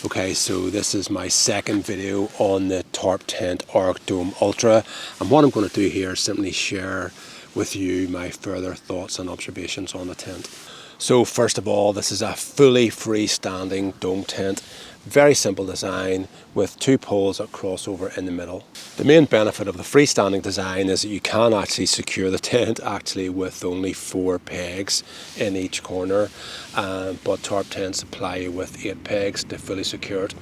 Okay, so this is my second video on the Tarp Tent ArcDome ULTRA, and what I'm going to do here is simply share with you my further thoughts and observations on the tent. So first of all, this is a fully freestanding dome tent. Very simple design with two poles that cross over in the middle. The main benefit of the freestanding design is that you can actually secure the tent with only 4 pegs in each corner, but Tarp Tents supply you with 8 pegs to fully secure it.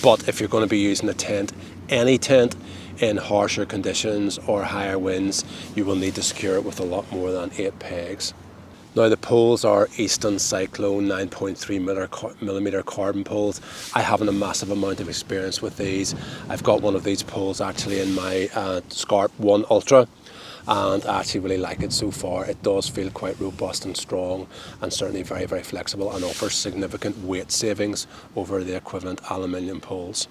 But if you're going to be using the tent, any tent, in harsher conditions or higher winds, you will need to secure it with a lot more than 8 pegs. Now the poles are Easton Cyclone 9.3mm carbon poles. I haven't a massive amount of experience with these. I've got one of these poles actually in my Scarp 1 Ultra, and I actually really like it so far. It does feel quite robust and strong, and certainly very, very flexible, and offers significant weight savings over the equivalent aluminium poles.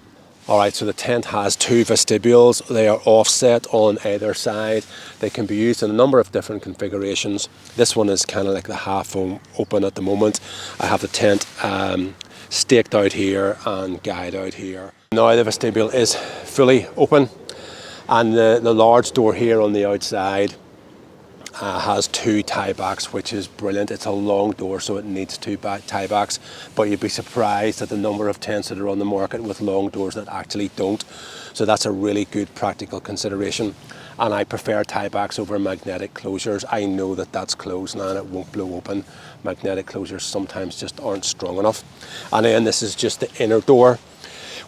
Alright, so the tent has 2 vestibules. They are offset on either side. They can be used in a number of different configurations. This one is kind of like the half open at the moment. I have the tent staked out here and guyed out here. Now the vestibule is fully open, and the large door here on the outside has 2 tiebacks, which is brilliant. It's a long door, so it needs 2 tiebacks, but you'd be surprised at the number of tents that are on the market with long doors that actually don't. So that's a really good practical consideration, and I prefer tiebacks over magnetic closures. I know that that's closed now and it won't blow open. Magnetic closures sometimes just aren't strong enough. And then this is just the inner door,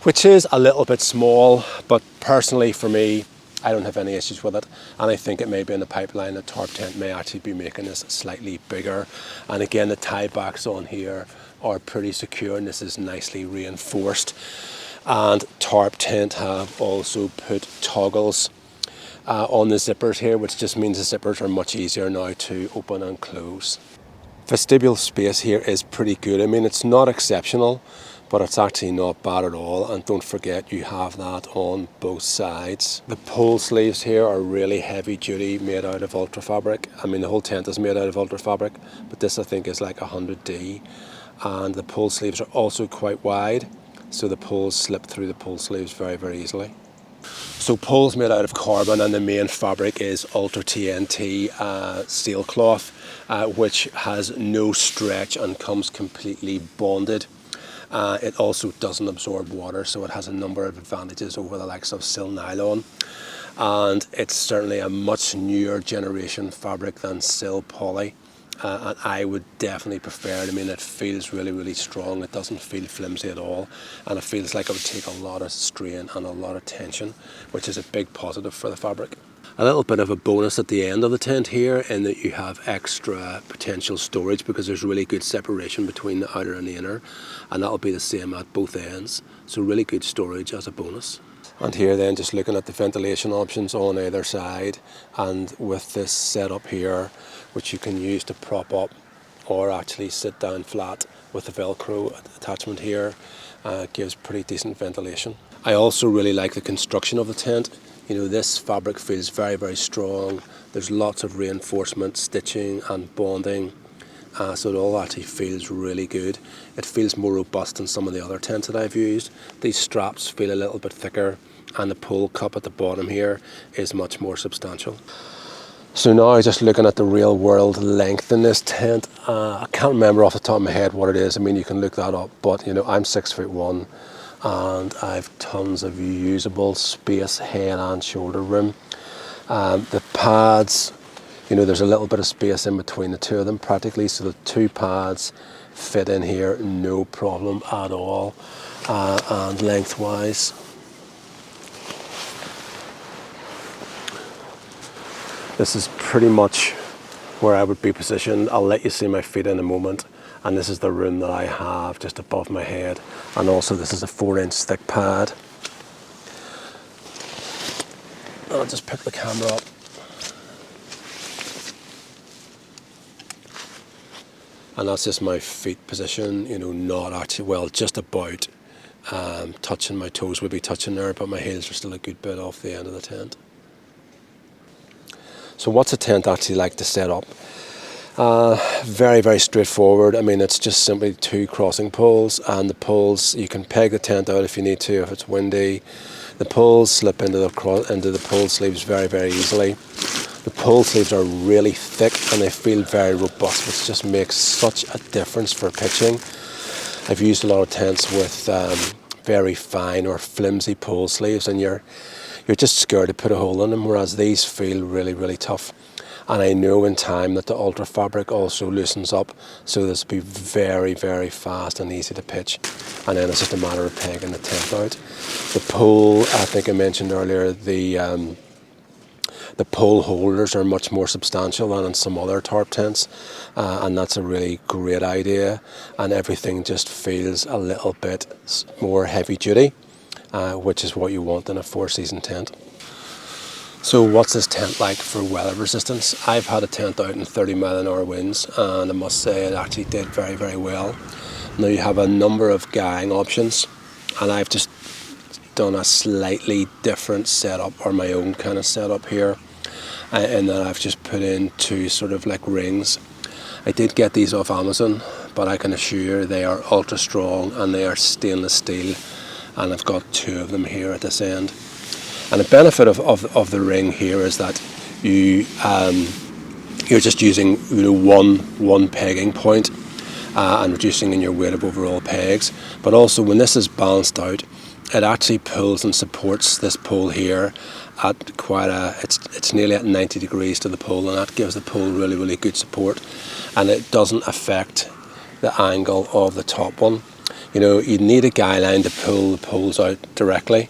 which is a little bit small, but personally for me, I don't have any issues with it, and I think it may be in the pipeline that Tarp Tent may actually be making this slightly bigger. And again, the tiebacks on here are pretty secure, and this is nicely reinforced. And Tarp Tent have also put toggles on the zippers here, which just means the zippers are much easier now to open and close. Vestibule space here is pretty good. I mean, it's not exceptional, but it's actually not bad at all, and don't forget you have that on both sides. The pole sleeves here are really heavy duty, made out of ultra fabric. I mean, the whole tent is made out of ultra fabric, but this I think is like 100D, and the pole sleeves are also quite wide, so the poles slip through the pole sleeves very, very easily. So poles made out of carbon, and the main fabric is Ultra TNT sailcloth, which has no stretch and comes completely bonded. It also doesn't absorb water, so it has a number of advantages over the likes of sil nylon, and it's certainly a much newer generation fabric than sil poly, and I would definitely prefer it. I mean, it feels really, really strong. It doesn't feel flimsy at all, and it feels like it would take a lot of strain and a lot of tension, which is a big positive for the fabric. A little bit of a bonus at the end of the tent here, in that you have extra potential storage, because there's really good separation between the outer and the inner, and that'll be the same at both ends. So really good storage as a bonus. And here then, just looking at the ventilation options on either side, and with this setup here, which you can use to prop up or actually sit down flat with the Velcro attachment here, gives pretty decent ventilation. I also really like the construction of the tent. You know, this fabric feels very, very strong. There's lots of reinforcement, stitching and bonding, so it all actually feels really good. It feels more robust than some of the other tents that I've used. These straps feel a little bit thicker, and the pole cup at the bottom here is much more substantial. So now just looking at the real world length in this tent, I can't remember off the top of my head what it is. I mean, you can look that up, but you know, I'm 6'1", and I've tons of usable space, head and shoulder room. The pads, you know, there's a little bit of space in between the two of them practically, so the 2 pads fit in here no problem at all. And lengthwise, this is pretty much where I would be positioned. I'll let you see my feet in a moment. And this is the room that I have just above my head. And also this is a 4-inch thick pad. I'll just pick the camera up. And that's just my feet position, you know, not actually, well, just about touching my toes, would be touching there, but my heels are still a good bit off the end of the tent. So what's a tent actually like to set up? Very, very straightforward. I mean, it's just simply two crossing poles, and the poles, you can peg the tent out if you need to, if it's windy. The poles slip into the pole sleeves very, very easily. The pole sleeves are really thick and they feel very robust, which just makes such a difference for pitching. I've used a lot of tents with very fine or flimsy pole sleeves, and you're just scared to put a hole in them, whereas these feel really, really tough. And I know in time that the Ultra fabric also loosens up, so this will be very, very fast and easy to pitch. And then it's just a matter of pegging the tent out. The pole, I think I mentioned earlier, the pole holders are much more substantial than in some other tarp tents, and that's a really great idea. And everything just feels a little bit more heavy duty, which is what you want in a four-season tent. So what's this tent like for weather resistance? I've had a tent out in 30-mile-an-hour winds, and I must say it actually did very, very well. Now you have a number of guying options, and I've just done a slightly different setup, or my own kind of setup here, in that I've just put in two sort of like rings. I did get these off Amazon, but I can assure you they are ultra strong and they are stainless steel, and I've got two of them here at this end. And the benefit of the ring here is that you're just using one pegging point and reducing in your weight of overall pegs. But also when this is balanced out, it actually pulls and supports this pole here at quite it's nearly at 90 degrees to the pole, and that gives the pole really, really good support, and it doesn't affect the angle of the top one. You need a guy line to pull the poles out directly.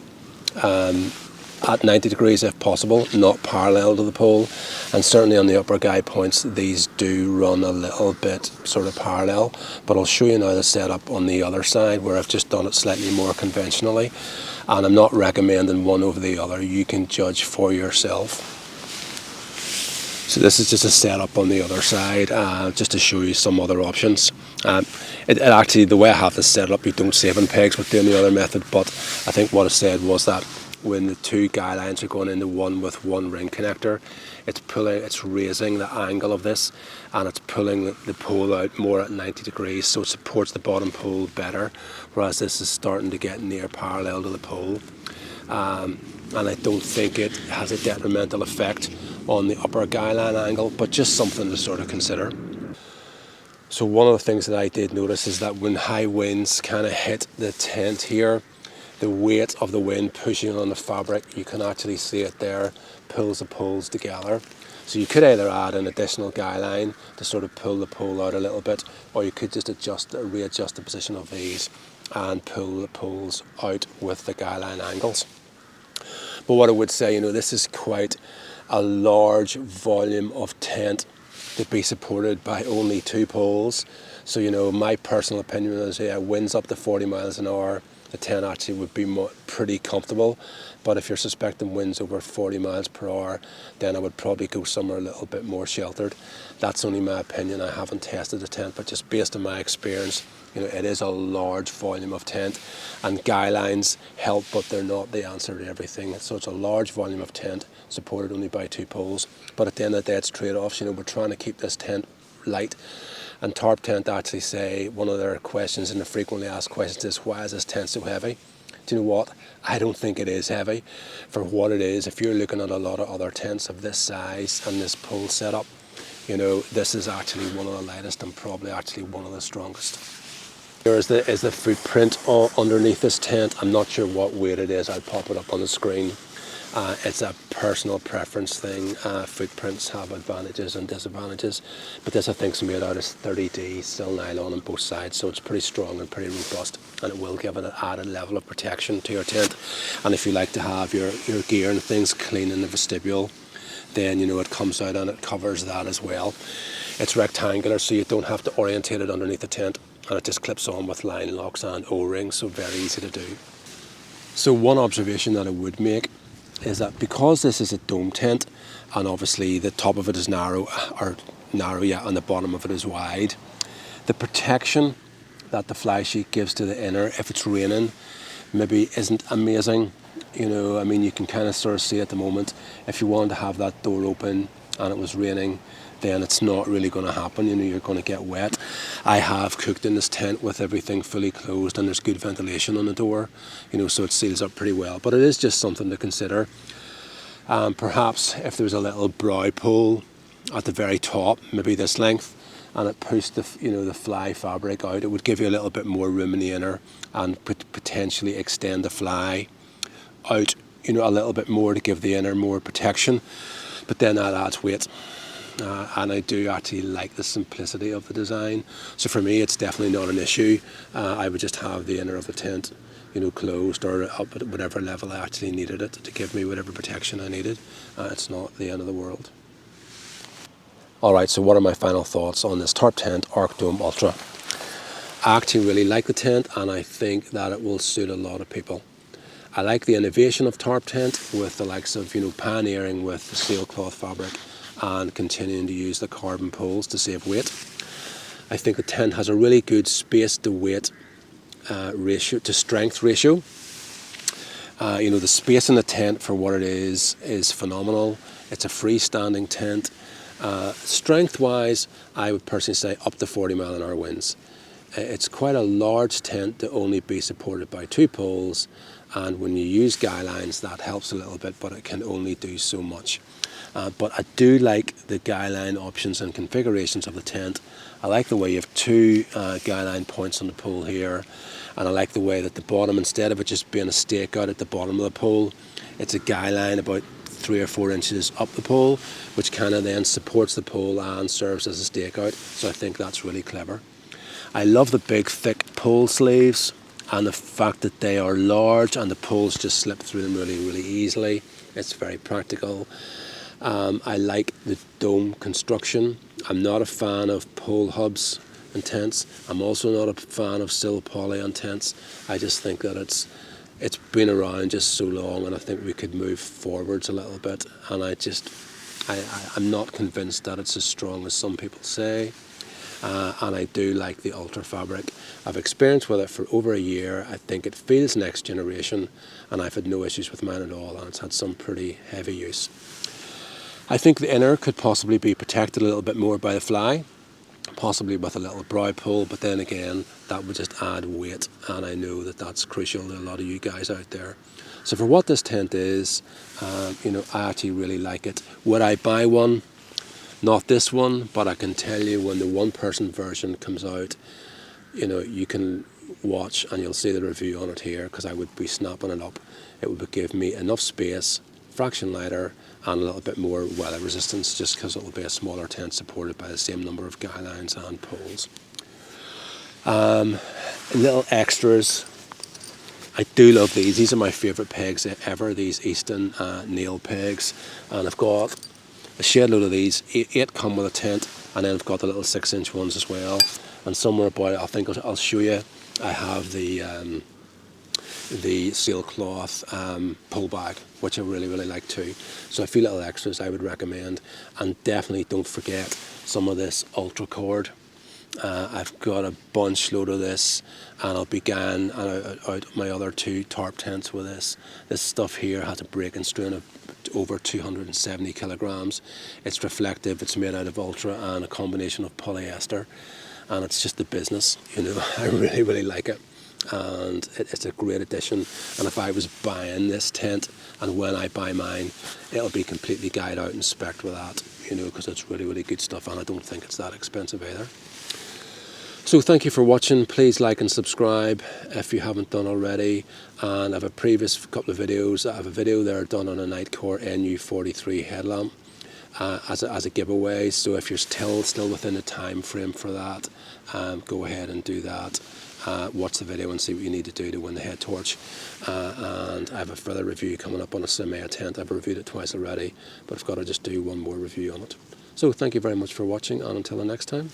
At 90 degrees if possible, not parallel to the pole, and certainly on the upper guy points these do run a little bit sort of parallel, but I'll show you now the setup on the other side where I've just done it slightly more conventionally, and I'm not recommending one over the other. You can judge for yourself. So this is just a setup on the other side, just to show you some other options. It actually, the way I have this set up, you don't save in pegs with doing the other method, but I think what I said was that when the two guy lines are going into one with one ring connector, it's raising the angle of this, and it's pulling the pole out more at 90 degrees, so it supports the bottom pole better, whereas this is starting to get near parallel to the pole. And I don't think it has a detrimental effect on the upper guy line angle, but just something to sort of consider. So one of the things that I did notice is that when high winds kind of hit the tent here, the weight of the wind pushing on the fabric, you can actually see it there, pulls the poles together. So you could either add an additional guy line to sort of pull the pole out a little bit, or you could just readjust the position of these and pull the poles out with the guy line angles. But what I would say, this is quite a large volume of tent to be supported by only two poles. So, my personal opinion is, winds up to 40 miles an hour, the tent actually would be pretty comfortable. But if you're suspecting winds over 40 miles per hour, then I would probably go somewhere a little bit more sheltered. That's only my opinion. I haven't tested the tent, but just based on my experience, it is a large volume of tent, and guy lines help, but they're not the answer to everything. So it's a large volume of tent supported only by two poles. But at the end of the day, it's trade-offs. We're trying to keep this tent light. And Tarp Tent actually say, one of their questions in the frequently asked questions is, why is this tent so heavy? Do you know what? I don't think it is heavy. For what it is, if you're looking at a lot of other tents of this size and this pole setup, this is actually one of the lightest and probably actually one of the strongest. Here is the footprint underneath this tent. I'm not sure what weight it is. I'll pop it up on the screen. It's a personal preference thing. Footprints have advantages and disadvantages, but this I think is made out of 30D still nylon on both sides, so it's pretty strong and pretty robust, and it will give it an added level of protection to your tent. And if you like to have your gear and things clean in the vestibule, then it comes out and it covers that as well. It's rectangular, so you don't have to orientate it underneath the tent, and it just clips on with line locks and O-rings, so very easy to do. So one observation that I would make is that because this is a dome tent, and obviously the top of it is narrow, and the bottom of it is wide, the protection that the fly sheet gives to the inner, if it's raining, maybe isn't amazing. You can kind of sort of see at the moment, if you wanted to have that door open and it was raining, then it's not really going to happen. You know, you're going to get wet. I have cooked in this tent with everything fully closed, and there's good ventilation on the door, you know, so it seals up pretty well. But it is just something to consider. Perhaps if there was a little brow pole at the very top, maybe this length, and it pushed the fly fabric out, it would give you a little bit more room in the inner and potentially extend the fly out, you know, a little bit more to give the inner more protection. But then that adds weight. And I do actually like the simplicity of the design. So for me, it's definitely not an issue. I would just have the inner of the tent, you know, closed or up at whatever level I actually needed it to give me whatever protection I needed. It's not the end of the world. Alright, so what are my final thoughts on this Tarp Tent ArcDome ULTRA? I actually really like the tent, and I think that it will suit a lot of people. I like the innovation of Tarp Tent with the likes of, you know, pioneering with the sailcloth fabric and continuing to use the carbon poles to save weight. I think the tent has a really good space to weight ratio, to strength ratio. You know, the space in the tent for what it is phenomenal. It's a freestanding tent. Strength wise, I would personally say up to 40 mph winds. It's quite a large tent to only be supported by 2 poles, and when you use guy lines that helps a little bit, but it can only do so much. But I do like the guy line options and configurations of the tent. I like the way you have 2 guy line points on the pole here, and I like the way that the bottom, instead of it just being a stake out at the bottom of the pole, it's a guy line about 3 or 4 inches up the pole, which kind of then supports the pole and serves as a stake out. So I think that's really clever. I love the big thick pole sleeves and the fact that they are large and the poles just slip through them really easily. It's very practical. I like the dome construction. I'm not a fan of pole hubs and tents. I'm also not a fan of sill poly on tents. I just think that it's been around just so long, and I think we could move forwards a little bit. And I'm not convinced that it's as strong as some people say. And I do like the Ultra fabric. I've experienced with it for over a year. I think it feels next generation, and I've had no issues with mine at all, and it's had some pretty heavy use. I think the inner could possibly be protected a little bit more by the fly, possibly with a little brow pull, but then again, that would just add weight, and I know that that's crucial to a lot of you guys out there. So for what this tent is, you know, I actually really like it. Would I buy one? Not this one, but I can tell you when the 1-person version comes out, you know, you can watch and you'll see the review on it here, because I would be snapping it up. It would give me enough space, fraction lighter, and a little bit more weather resistance, just because it will be a smaller tent supported by the same number of guy lines and poles. Little extras. I do love these. These are my favourite pegs ever, these Easton nail pegs. And I've got a shed load of these. 8 come with a tent, and then I've got the little 6-inch ones as well. And somewhere about it, I think I'll show you, I have the sailcloth pull bag, which I really like too. So a few little extras I would recommend, and definitely don't forget some of this Ultra cord. I've got a bunch load of this, and I'll begin out my other 2 tarp tents with this. This stuff here has a breaking strain of over 270 kilograms. It's reflective, it's made out of Ultra and a combination of polyester, and it's just the business, you know. I really like it, and it's a great addition. And if I was buying this tent, and when I buy mine, it'll be completely guyed out and spec'd with that, you know, because it's really good stuff, and I don't think it's that expensive either. So thank you for watching. Please like and subscribe if you haven't done already. And I have a previous couple of videos. I have a video there done on a Nightcore NU43 headlamp as a giveaway. So if you're still within the time frame for that, go ahead and do that. Watch the video and see what you need to do to win the head torch. And I have a further review coming up on a Simea tent. I've reviewed it twice already, but I've got to just do one more review on it. So thank you very much for watching, and until the next time.